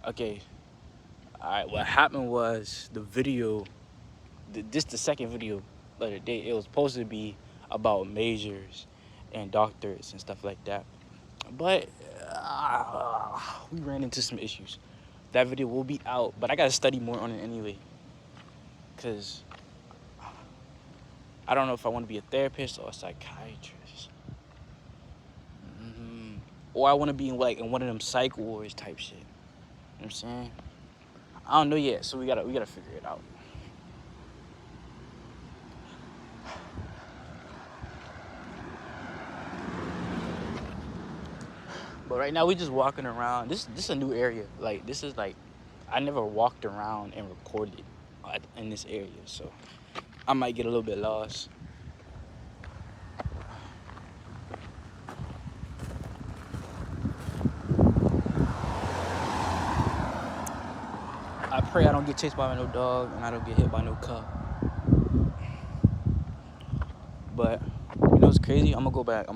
Okay, all right. What happened was the video, this the second video of the day. It was supposed to be about majors and doctors and stuff like that, but we ran into some issues. That video will be out, but I gotta study more on it anyway, cause I don't know if I want to be a therapist or a psychiatrist, hmm or I want to be in one of them psych wards type shit. You know what I'm saying? I don't know yet, so we gotta figure it out. But right now we just walking around. This is a new area. Like this is like I never walked around and recorded in this area, so I might get a little bit lost. I pray I don't get chased by no dog and I don't get hit by no car. But you know what's crazy? I'm gonna go back.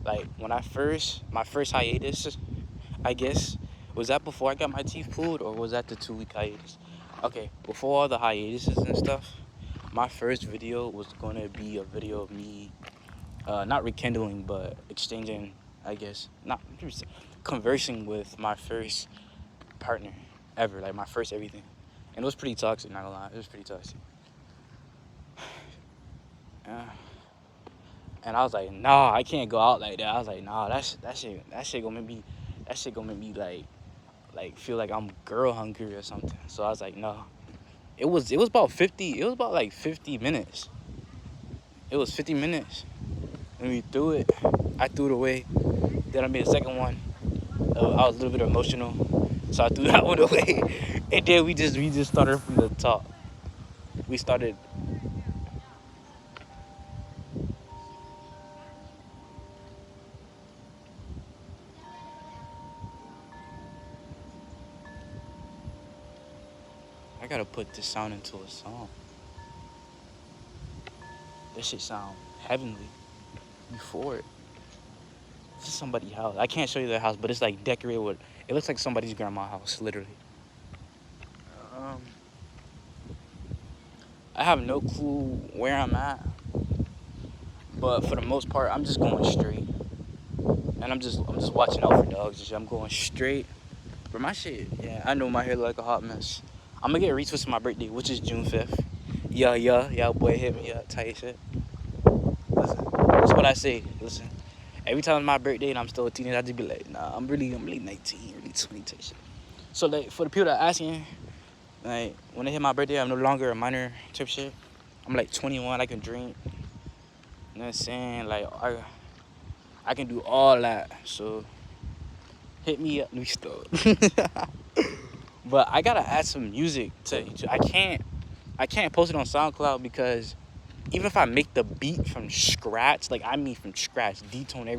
Like when my first hiatus, I guess, was that before I got my teeth pulled or was that the 2 week hiatus? Okay, before all the hiatuses and stuff, my first video was gonna be a video of me, not rekindling, but exchanging, I guess, not conversing with my first partner ever, like my first everything. And it was pretty toxic, not gonna lie. It was pretty toxic. Uh, and I was like, nah, I can't go out like that. I was like, nah, that shit gonna make me like feel like I'm girl hungry or something. So I was like, no. It was about like 50 minutes. It was 50 minutes. And we threw it. I threw it away. Then I made a second one. I was a little bit emotional, so I threw that one away. And then we just started from the top. We started. I gotta put this sound into a song. This shit sound heavenly. Before it. This is somebody's house. I can't show you their house, but it's like decorated with. It looks like somebody's grandma's house, literally. Um, I have no clue where I'm at, but for the most part, I'm just going straight, and I'm just watching out for dogs and shit. I'm going straight. For my shit, yeah, I know my hair look like a hot mess. I'm gonna get retwisted for my birthday, which is June 5th. Yeah, boy, hit me up, tight shit. Listen, that's what I say. Listen, every time it's my birthday and I'm still a teenager, I just be like, nah, I'm really 19, really 20 type shit. So like for the people that are asking, like when they hit my birthday, I'm no longer a minor type shit. I'm like 21, I can drink. You know what I'm saying? Like I can do all that. So hit me up, new stuff. But I gotta add some music to YouTube. I can't post it on SoundCloud because even if I make the beat from scratch, like I mean from scratch, detone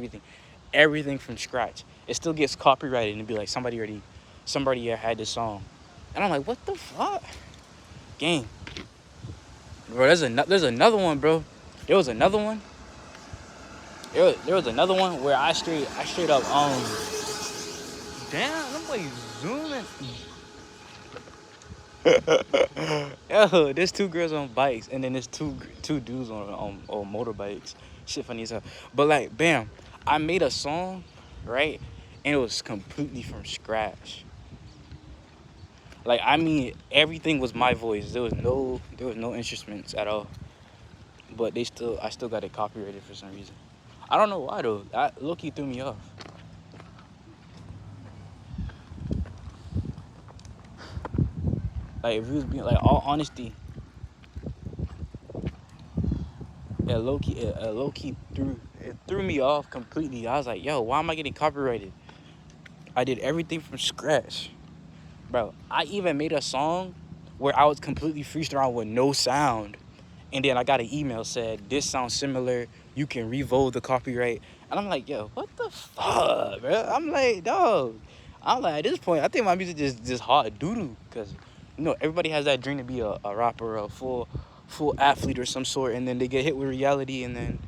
everything from scratch, it still gets copyrighted and it'd be like somebody had this song. And I'm like, what the fuck? Gang. Bro, there's another one, bro. There was another one. There was another one where I straight up damn, them boys zooming. Yo, there's 2 girls on bikes and then there's two dudes on motorbikes. Shit funny as hell. But like, bam, I made a song, right? And it was completely from scratch. Like I mean, everything was my voice. There was no instruments at all. But I still got it copyrighted for some reason. I don't know why though. That low-key threw me off. Like if you was being like all honesty, low-key threw me off completely. I was like, yo, why am I getting copyrighted? I did everything from scratch. Bro, I even made a song where I was completely freestyling with no sound. And then I got an email said, this sounds similar. You can revoke the copyright. And I'm like, yo, what the fuck, bro? I'm like, dog. I'm like, at this point, I think my music just hot doo-doo. Because, everybody has that dream to be a rapper, a full athlete or some sort. And then they get hit with reality and then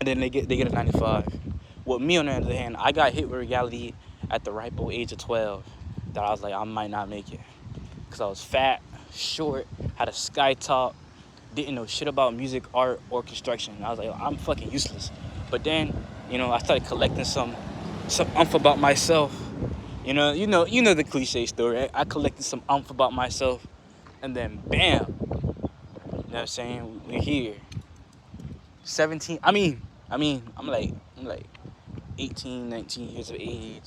they get a 9 to 5. With me, on the other hand, I got hit with reality at the ripe old age of 12 that I was like, I might not make it. Because I was fat, short, had a sky top, didn't know shit about music, art, or construction. I was like, I'm fucking useless. But then, I started collecting some umph about myself. You know the cliche story. Right? I collected some umph about myself, and then bam, you know what I'm saying? We're here. 17. I'm like 18, 19 years of age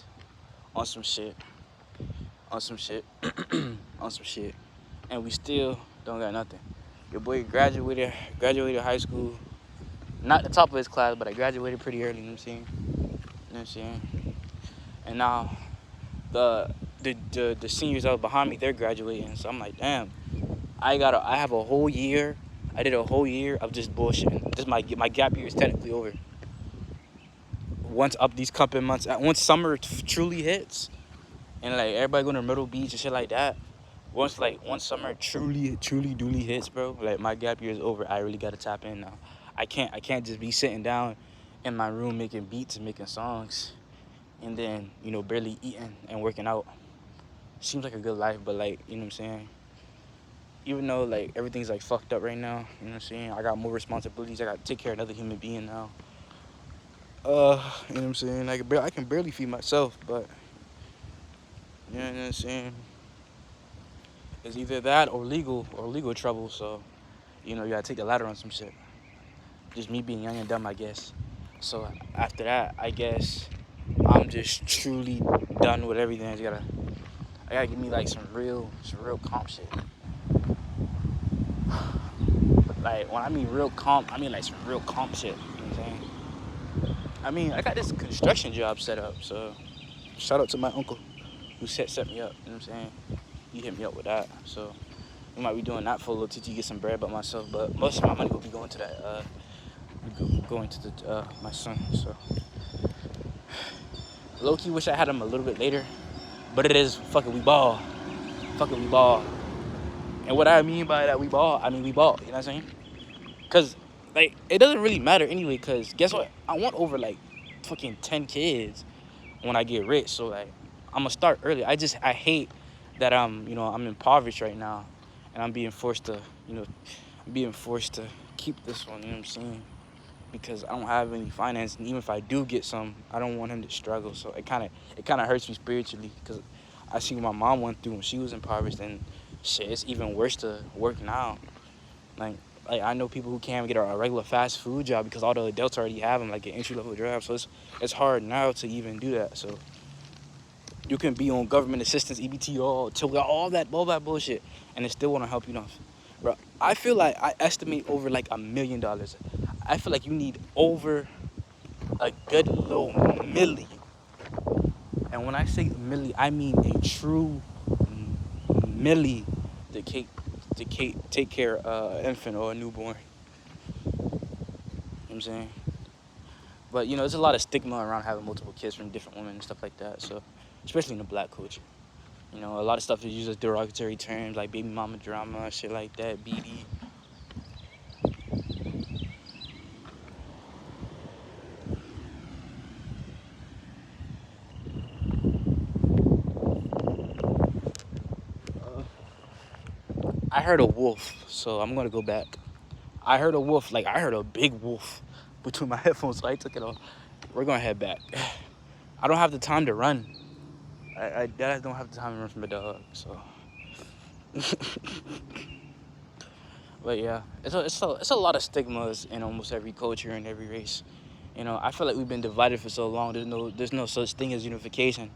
on some shit, on some shit, on some shit, and we still don't got nothing. Your boy graduated high school, not the top of his class, but I graduated pretty early. You know what I'm saying? You know what I'm saying? And now the seniors that was behind me, they're graduating. So I'm like, damn, I have a whole year. I did a whole year of just bullshitting. Just my gap year is technically over. Once up these couple months, once summer truly hits, and like everybody going to Myrtle Beach and shit like that. Once summer truly duly hits, bro. Like my gap year is over. I really gotta tap in now. I can't just be sitting down in my room making beats and making songs, and then barely eating and working out. Seems like a good life, but like you know what I'm saying. Even though like everything's like fucked up right now, you know what I'm saying. I got more responsibilities. I got to take care of another human being now. You know what I'm saying. I can barely feed myself, but you know what I'm saying. It's either that or legal trouble. So you gotta take the latter on some shit. Just me being young and dumb, I guess. So after that, I guess I'm just truly done with everything. I gotta give me like some real comp shit. Like when I mean real comp, I mean like some real comp shit. You know what I'm saying? I mean, I got this construction job set up, so shout out to my uncle who set me up. You know what I'm saying? He hit me up with that, so we might be doing that for a little to get some bread by myself. But most of my money will be going to that, going to my son. So low key wish I had him a little bit later, but it is fucking we ball, And what I mean by that we ball, I mean we ball. You know what I'm saying? Cause like it doesn't really matter anyway. Cause guess what? I want over like fucking 10 kids when I get rich. So like I'm gonna start early. I hate that I'm impoverished right now, and I'm being forced to keep this one. You know what I'm saying? Because I don't have any finance, and even if I do get some, I don't want him to struggle. So it kind of hurts me spiritually, because I see what my mom went through when she was impoverished, and shit, it's even worse to work now. Like I know people who can't get a regular fast food job because all the adults already have them, like an entry level job. So it's hard now to even do that. So you can be on government assistance, EBT, all that bullshit, and it still won't help you enough. Bro, I feel like I estimate over like $1 million. I feel like you need over a good little milli. And when I say milli, I mean a true milli to take care of an infant or a newborn. You know what I'm saying? But there's a lot of stigma around having multiple kids from different women and stuff like that. So, especially in the black culture. A lot of stuff is used as derogatory terms like baby mama drama, shit like that, BD. I heard a wolf, so I'm gonna go back. I heard a wolf, like I heard a big wolf between my headphones, so I took it off. We're gonna head back. I don't have the time to run. I don't have the time to run from a dog, so. But yeah, it's a lot of stigmas in almost every culture and every race. I feel like we've been divided for so long. There's no such thing as unification,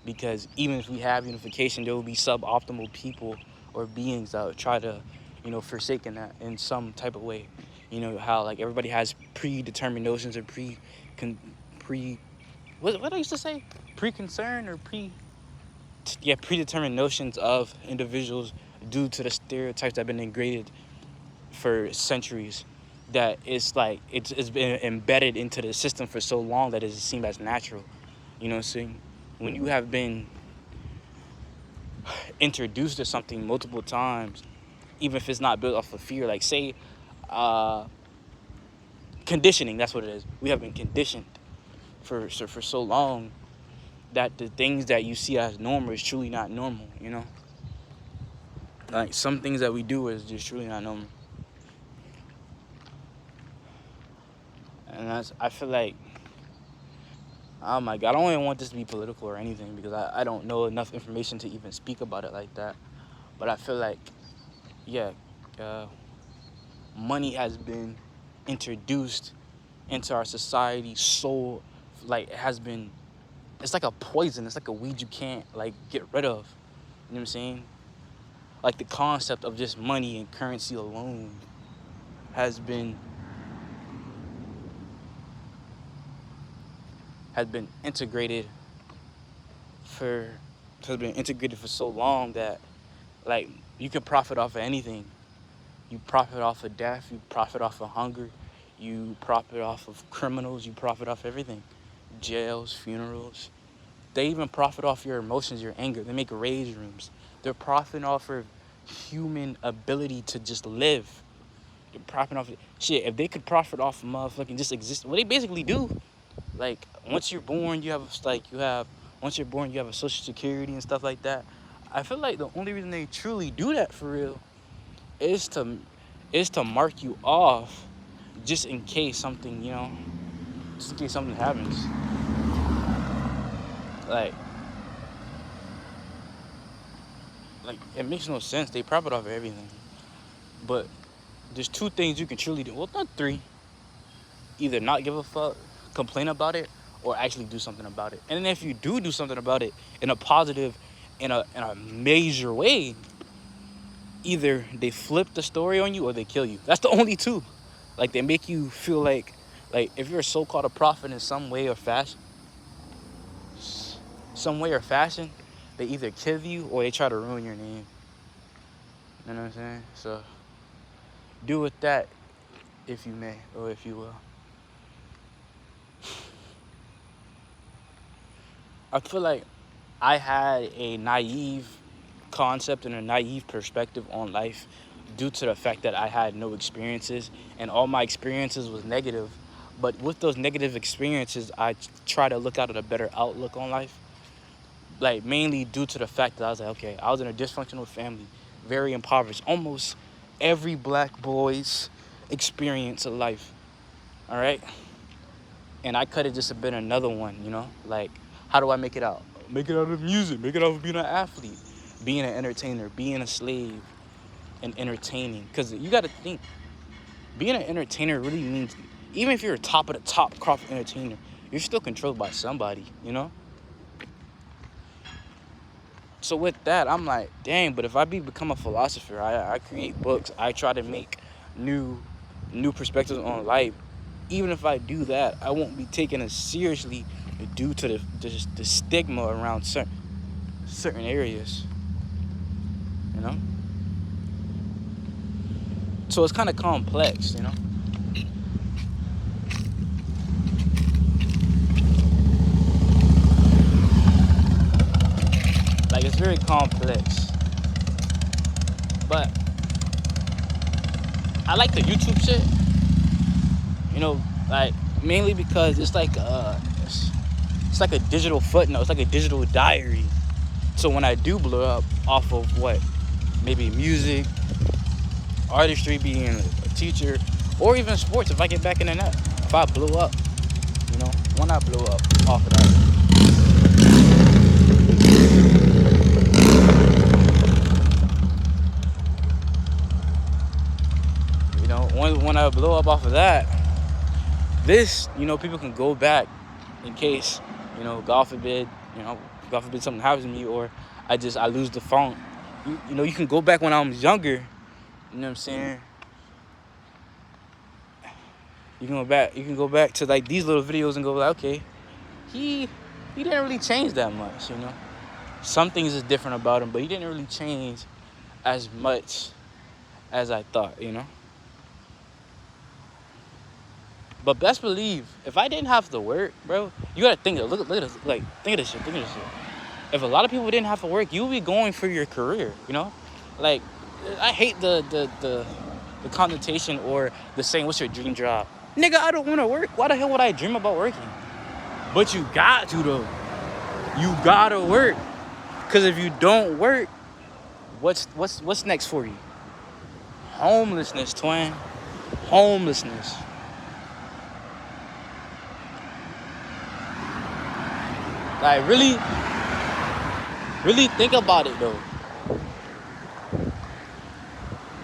because even if we have unification, there will be suboptimal people or beings that would try to, forsaken that in some type of way. How like everybody has predetermined notions or what I used to say, preconcern or predetermined notions of individuals due to the stereotypes that have been ingrained for centuries, that it's like it's been embedded into the system for so long that it seems as natural. You know what I'm saying? When you have been introduced to something multiple times, even if it's not built off of fear, like say conditioning, that's what it is. We have been conditioned for so long that the things that you see as normal is truly not normal, you know? Like, some things that we do is just truly not normal. And I feel like, oh my God, I don't even want this to be political or anything because I don't know enough information to even speak about it like that. But I feel like, yeah, uh, money has been introduced into our society so, like, it's like a poison. It's like a weed you can't, like, get rid of. You know what I'm saying? Like, the concept of just money and currency alone has been integrated for so long that, like, you can profit off of anything. You profit off of death, you profit off of hunger, you profit off of criminals, you profit off everything. Jails, funerals. They even profit off your emotions, your anger. They make rage rooms. They're profiting off of human ability to just live. They're profiting off of shit. If they could profit off of motherfucking just exist, what they basically do, like, once you're born, you have a social security and stuff like that. I feel like the only reason they truly do that for real is to mark you off, just in case something, just in case something happens. Like it makes no sense. They profit off of everything. But there's two things you can truly do. Well, not three. Either not give a fuck, complain about it, or actually do something about it. And then if you do something about it in a positive, in a major way, either they flip the story on you or they kill you. That's the only two. Like, they make you feel like if you're so-called a prophet in some way or fashion, they either kill you or they try to ruin your name. You know what I'm saying? So do with that if you may, or if you will. I feel like I had a naive concept and a naive perspective on life due to the fact that I had no experiences, and all my experiences was negative. But with those negative experiences, I try to look out at a better outlook on life. Like, mainly due to the fact that I was like, okay, I was in a dysfunctional family, very impoverished. Almost every black boy's experience of life, all right? And I could have just been another one, Like, how do I make it out? Make it out of music. Make it out of being an athlete, being an entertainer, being a slave, and entertaining. Because you got to think, being an entertainer really means, even if you're a top of the top crop entertainer, you're still controlled by somebody, So with that, I'm like, dang, but if I become a philosopher, I create books, I try to make new perspectives on life. Even if I do that, I won't be taken as seriously due to the stigma around certain areas, So it's kind of complex, Like, it's very complex. But I like the YouTube shit, like, mainly because it's like a digital footnote. It's like a digital diary. So when I do blow up off of maybe music, artistry, being a teacher, or even sports, if I get back in the net, if I blow up, why not blow up off of that? When I blow up off of that, this, people can go back in case, God forbid something happens to me, or I lose the phone. You can go back when I was younger, you know what I'm saying? You can go back to, like, these little videos and go like, okay, he didn't really change that much, Some things is different about him, but he didn't really change as much as I thought, But best believe, if I didn't have to work, bro, you gotta think, look at this, like, think of this shit. If a lot of people didn't have to work, you would be going for your career, Like, I hate the connotation or the saying, what's your dream job? Nigga, I don't want to work. Why the hell would I dream about working? But you got to, though. You gotta work. Cause if you don't work, what's next for you? Homelessness, twin. Homelessness. Like really, really think about it though.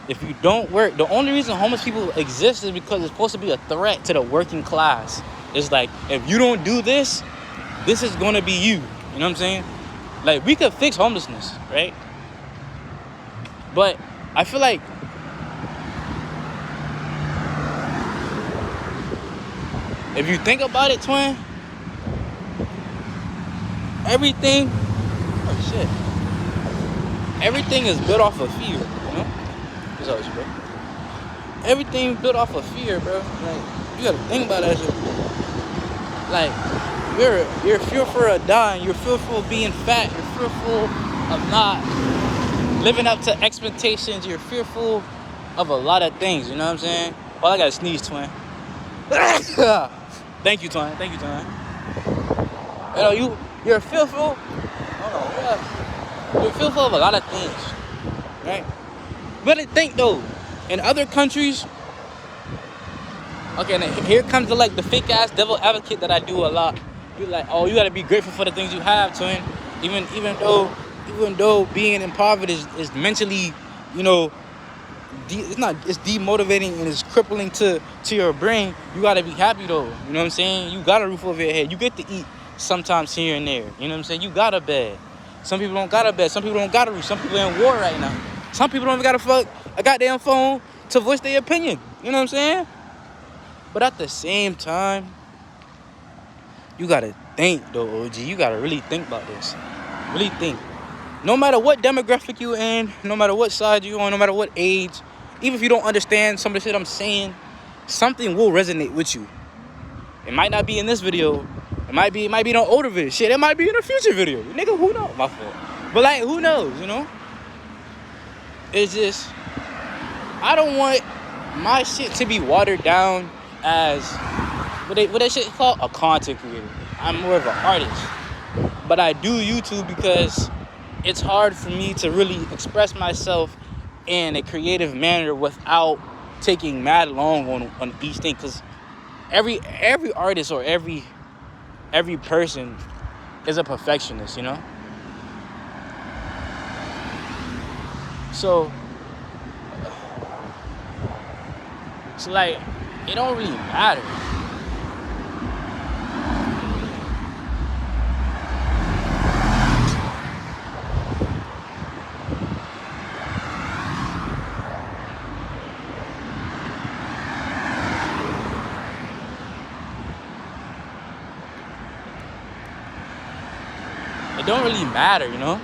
If you don't work, the only reason homeless people exist is because it's supposed to be a threat to the working class. It's like, if you don't do this, this is gonna be you. You know what I'm saying? Like, we could fix homelessness, right? But I feel like if you think about it, twin, everything, oh shit, everything is built off of fear, you know? What's up, bro? Everything built off of fear, bro. Like, you gotta think about that shit. Like, you're fearful of dying, you're fearful of being fat, you're fearful of not living up to expectations, you're fearful of a lot of things, you know what I'm saying? Oh, I gotta sneeze, twin. Thank you, twin. Thank you, twin. You know, you're fearful. Hold on, yeah. You're fearful of a lot of things, right? But think though, in other countries, okay, now here comes the fake ass devil advocate that I do a lot. You're like, oh, you gotta be grateful for the things you have, twin. Even though being in poverty is mentally, you know, it's demotivating and it's crippling to your brain. You gotta be happy though. You know what I'm saying? You got a roof over your head. You get to eat sometimes here and there. You know what I'm saying? You got a bed. Some people don't got a bed. Some people don't got a roof. Some people in war right now. Some people don't even got a goddamn phone to voice their opinion. You know what I'm saying? But at the same time, you gotta think though, OG. You gotta really think about this. Really think. No matter what demographic you in, no matter what side you on, no matter what age, even if you don't understand some of the shit I'm saying, something will resonate with you. It might not be in this video. It might be in an older video. Shit, it might be in a future video. Nigga, who knows? My fault. But like, who knows, you know? It's just, I don't want my shit to be watered down as what that shit called? A content creator. I'm more of an artist. But I do YouTube because it's hard for me to really express myself in a creative manner without taking mad long on each thing. Because every artist or every person is a perfectionist, you know? So like, it don't really matter. It don't really matter, you know?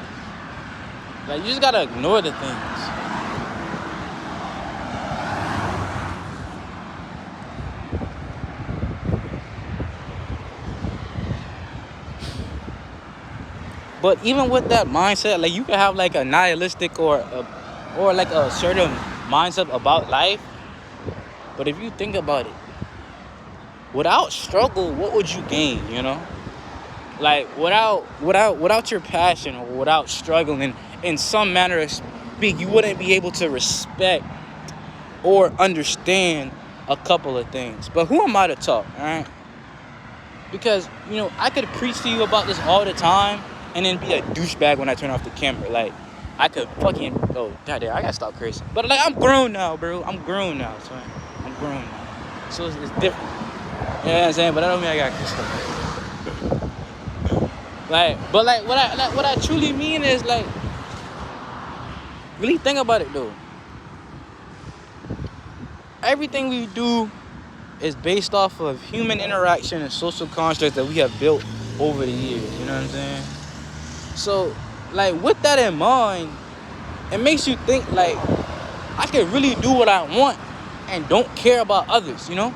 Like, you just gotta ignore the things. But even with that mindset, like, you can have like a nihilistic or like a certain mindset about life. But if you think about it, without struggle, what would you gain, you know? Like, without your passion or without struggling in some manner of speak, you wouldn't be able to respect or understand a couple of things. But who am I to talk, all right? Because, you know, I could preach to you about this all the time and then be a douchebag when I turn off the camera. Like, I could fucking, oh, goddamn, I gotta stop cursing. But, like, I'm grown now, bro. I'm grown now, so I'm grown now. So it's different. You know what I'm saying? But that don't mean I got cursed. But what I truly mean is, like, really think about it though. Everything we do is based off of human interaction and social constructs that we have built over the years. You know what I'm saying? So, like, with that in mind, it makes you think, like, I can really do what I want and don't care about others, you know?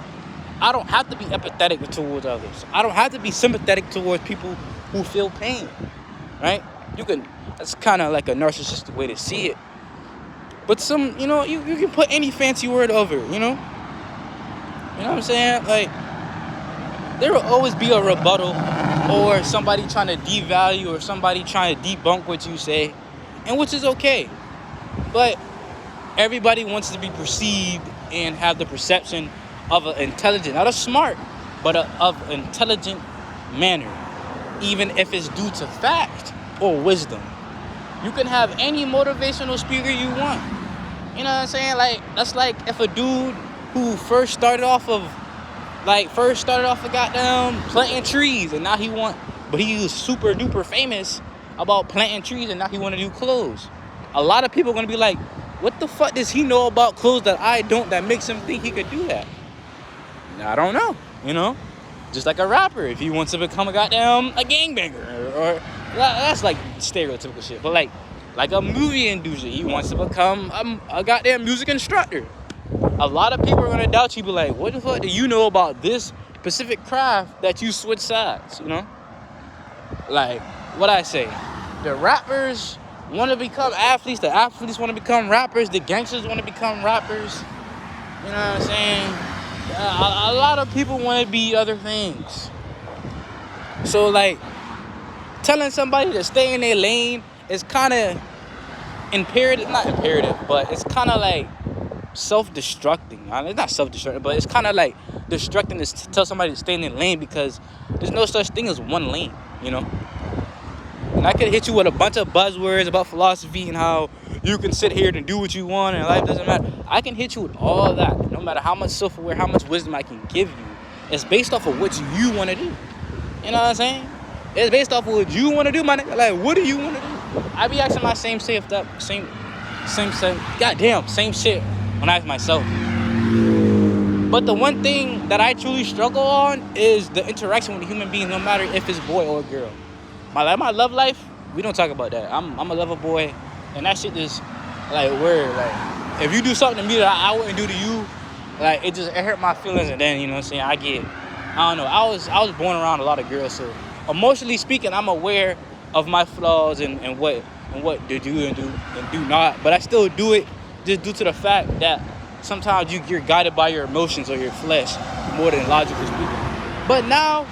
I don't have to be empathetic towards others. I don't have to be sympathetic towards people who feel pain, right? That's kind of like a narcissistic way to see it. But some, you know, you can put any fancy word over it, you know? You know what I'm saying? Like, there will always be a rebuttal or somebody trying to devalue or somebody trying to debunk what you say, and which is okay. But everybody wants to be perceived and have the perception of an intelligent, not a smart, but of intelligent manner, even if it's due to fact or wisdom. You can have any motivational speaker you want. You know what I'm saying? Like, that's like if a dude who first started off of goddamn planting trees, and now he was super duper famous about planting trees, and now he want to do clothes. A lot of people are gonna be like, what the fuck does he know about clothes that I don't, that makes him think he could do that? I don't know, you know? Just like a rapper, if he wants to become a gangbanger, or that's like stereotypical shit. But like a movie inducer, he wants to become a goddamn music instructor. A lot of people are gonna doubt you, be like, what the fuck do you know about this specific craft that you switch sides, you know? Like, what I say, the rappers want to become athletes, the athletes want to become rappers, the gangsters want to become rappers. You know what I'm saying? A lot of people want to be other things. So, like, telling somebody to stay in their lane is kind of imperative, not imperative, but it's kind of like self-destructing. It's not self-destructing, but it's kind of like destructing to tell somebody to stay in their lane, because there's no such thing as one lane, you know? And I could hit you with a bunch of buzzwords about philosophy and how you can sit here and do what you want and life doesn't matter. I can hit you with all that, no matter how much self-aware, how much wisdom I can give you. It's based off of what you want to do. You know what I'm saying? It's based off of what you want to do, my nigga. Like, what do you want to do? I be asking my same shit when I ask myself. But the one thing that I truly struggle on is the interaction with a human being, no matter if it's boy or girl. My love life, we don't talk about that. I'm a lover boy, and that shit is like weird. Like, if you do something to me that I wouldn't do to you, like, it hurt my feelings, and then, you know what I'm saying, I don't know. I was born around a lot of girls, so emotionally speaking, I'm aware of my flaws and what to do and do not. But I still do it just due to the fact that sometimes you're guided by your emotions or your flesh more than logically speaking. But now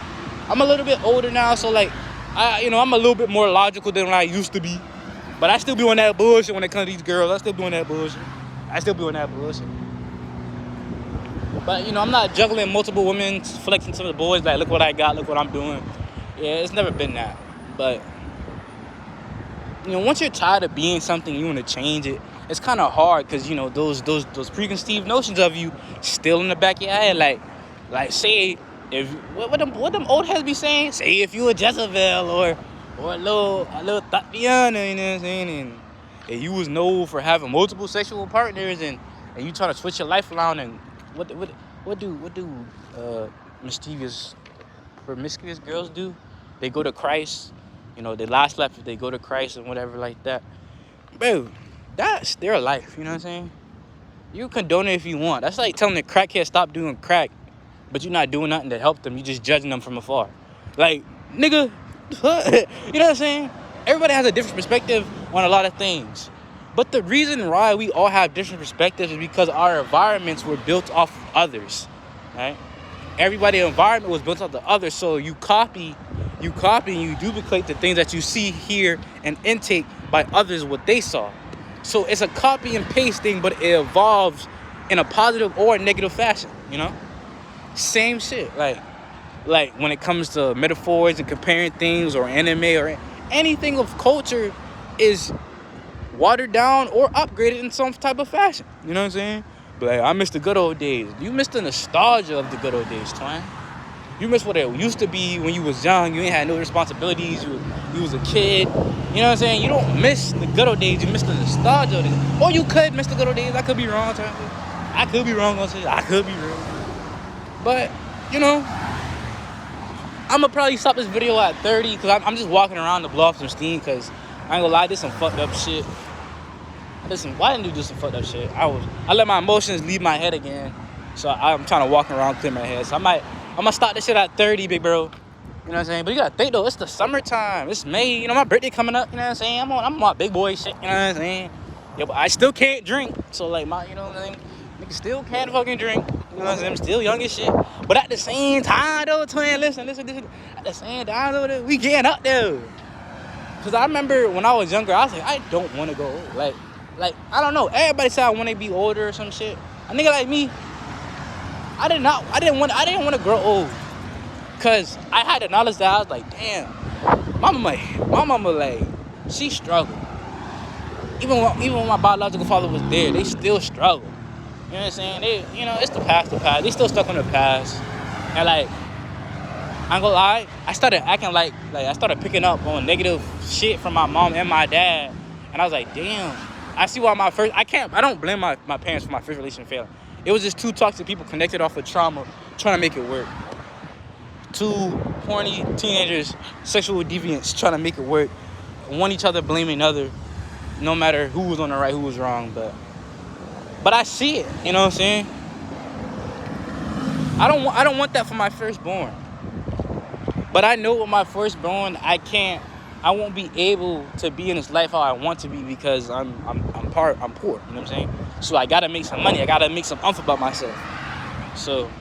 I'm a little bit older now, so like, I'm a little bit more logical than what I used to be. But I still be on that bullshit when it comes to these girls. I still be on that bullshit. But, I'm not juggling multiple women, flexing to the boys, like, look what I got, look what I'm doing. Yeah, it's never been that. But, once you're tired of being something, you want to change it. It's kind of hard, because, those preconceived notions of you still in the back of your head. Like say, if what them old heads be saying? Say if you a Jezebel or a little Tatiana, you know what I'm saying? And you was known for having multiple sexual partners, and you trying to switch your life around, and what do mischievous, promiscuous girls do? They go to Christ, they last life if they go to Christ and whatever like that. Bro, that's their life, you know what I'm saying? You condone it if you want. That's like telling a crackhead stop doing crack, but you're not doing nothing to help them. You just judging them from afar. Like, nigga, you know what I'm saying? Everybody has a different perspective on a lot of things. But the reason why we all have different perspectives is because our environments were built off of others, right? Everybody's environment was built off the others, so you copy and you duplicate the things that you see, hear, and intake by others, what they saw. So it's a copy and paste thing, but it evolves in a positive or a negative fashion, Same shit. Like when it comes to metaphors and comparing things or anime or anything of culture is watered down or upgraded in some type of fashion. You know what I'm saying? But like, I miss the good old days. You miss the nostalgia of the good old days, twin. You miss what it used to be when you was young. You ain't had no responsibilities. You was a kid. You know what I'm saying? You don't miss the good old days. You miss the nostalgia of it. Or you could miss the good old days. I could be wrong, twin. I could be wrong. I could be wrong. But, I'm going to probably stop this video at 30 because I'm just walking around to blow off some steam, because I ain't gonna lie, this some fucked up shit. Listen, why didn't you do some fucked up shit? I let my emotions leave my head again. So I'm trying to walk around, clear my head. So I'm gonna start this shit at 30, big bro. You know what I'm saying? But you gotta think though, it's the summertime. It's May, my birthday coming up, you know what I'm saying? I'm on my big boy shit, you know what I'm saying? Yeah, but I still can't drink. So like you know what I'm saying? Nigga still can't fucking drink. You know what I'm saying? I'm still young as shit. But at the same time though, twin, listen. the sand down. We getting up there. Cause I remember when I was younger, I was like, I don't want to go old. Like I don't know. Everybody said I want to be older or some shit. A nigga like me, I didn't want to grow old. Cause I had the knowledge that I was like, damn, my mama like, she struggled. Even when my biological father was there, they still struggle. You know what I'm saying? It's the past. They still stuck on the past. And like, I ain't gonna lie, I started acting like I started picking up on negative shit from my mom and my dad. And I was like, damn, I see why I don't blame my parents for my first relationship failing. It was just two toxic people connected off of trauma, trying to make it work. Two horny teenagers, sexual deviants, trying to make it work. One each other blaming the other, no matter who was on the right, who was wrong. But I see it, you know what I'm saying? I don't want that for my firstborn. But I know with my firstborn, I won't be able to be in this life how I want to be because I'm poor, you know what I'm saying? So I gotta make some money, I gotta make some umph about myself. So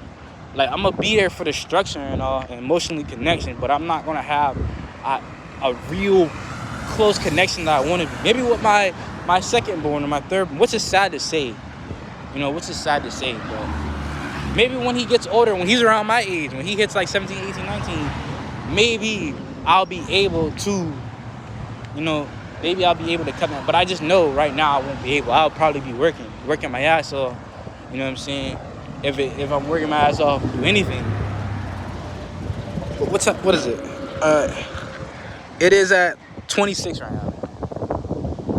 like, I'm gonna be there for the structure and all, and emotionally connection, but I'm not gonna have a real close connection that I want to be. Maybe with my secondborn or my third, which is sad to say, but maybe when he gets older, when he's around my age, when he hits like 17, 18, 19, maybe I'll be able to, cut down. But I just know right now I won't be able. I'll probably be working my ass off, you know what I'm saying? If I'm working my ass off, do anything. What's up? What is it? It is at 26 right now. You know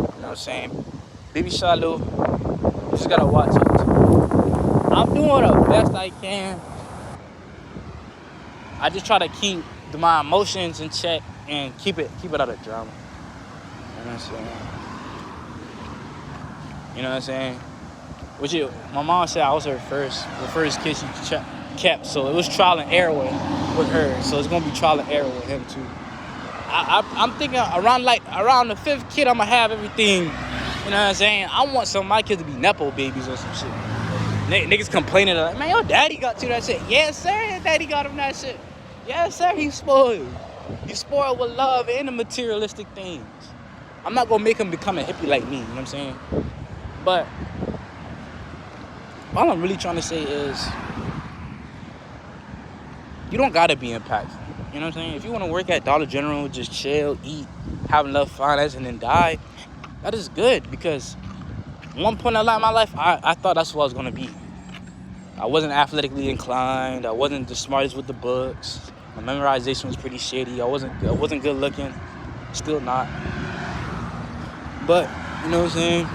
what I'm saying? Baby Shiloh, you just gotta watch it. I'm doing the best I can. I just try to keep my emotions in check and keep it out of drama. You know what I'm saying? My mom said I was the first kid she kept, so it was trial and error with her. So it's gonna be trial and error with him too. I'm thinking around the fifth kid, I'ma have everything. You know what I'm saying? I want some of my kids to be nepo babies or some shit. Niggas complaining like, man, your daddy got you that shit. Yes, sir, your daddy got him that shit. Yes, sir, he's spoiled. He's spoiled with love and the materialistic things. I'm not gonna make him become a hippie like me, you know what I'm saying? But all I'm really trying to say is, you don't gotta be impactful. You know what I'm saying? If you wanna work at Dollar General, just chill, eat, have enough finance, and then die, that is good, because one point in my life, I thought that's what I was gonna be. I wasn't athletically inclined. I wasn't the smartest with the books. My memorization was pretty shitty. I wasn't good looking. Still not. But, you know what I'm saying?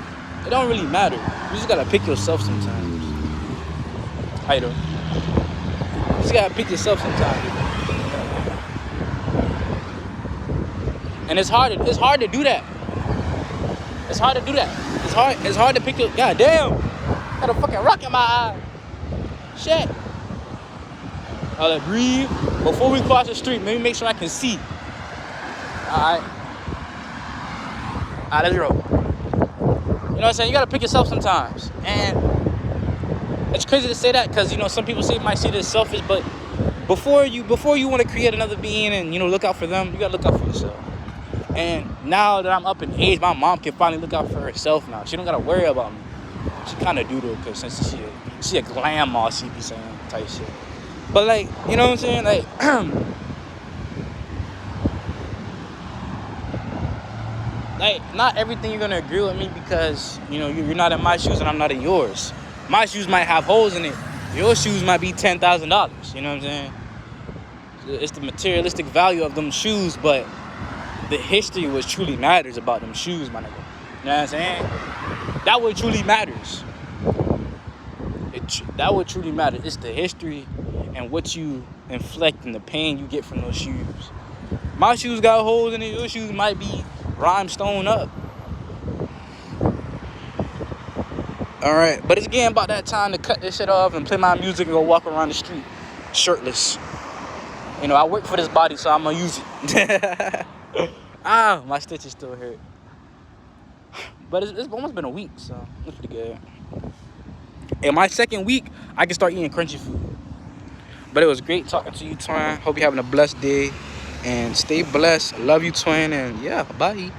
It don't really matter. You just gotta pick yourself sometimes. How you doing? You just gotta pick yourself sometimes. And it's hard to do that. It's hard to pick your... God damn! Got a fucking rock in my eye. Shit. I'll breathe. Before we cross the street, maybe make sure I can see. Alright, let's roll. You know what I'm saying? You gotta pick yourself sometimes. And it's crazy to say that, because, some people might see this selfish, but before you want to create another being and, look out for them, you gotta look out for yourself. And now that I'm up in age, my mom can finally look out for herself now. She don't gotta worry about me. She kind of do though, because since she a grandma, she be saying type shit. But like, you know what I'm saying? Like, like, not everything you're gonna agree with me, because you're not in my shoes and I'm not in yours. My shoes might have holes in it. Your shoes might be $10,000. You know what I'm saying? It's the materialistic value of them shoes, but the history what truly matters about them shoes, my nigga. You know what I'm saying? That what truly matters. That what truly matters. It's the history and what you inflict and the pain you get from those shoes. My shoes got holes in it. Your shoes might be rhinestone up. Alright, but it's getting about that time to cut this shit off and play my music and go walk around the street shirtless. I work for this body, so I'm gonna use it. My stitches still hurt. But it's almost been a week, so it's pretty good. In my second week, I can start eating crunchy food. But it was great talking to you, Twin. Hope you're having a blessed day. And stay blessed. Love you, Twin. And yeah, bye.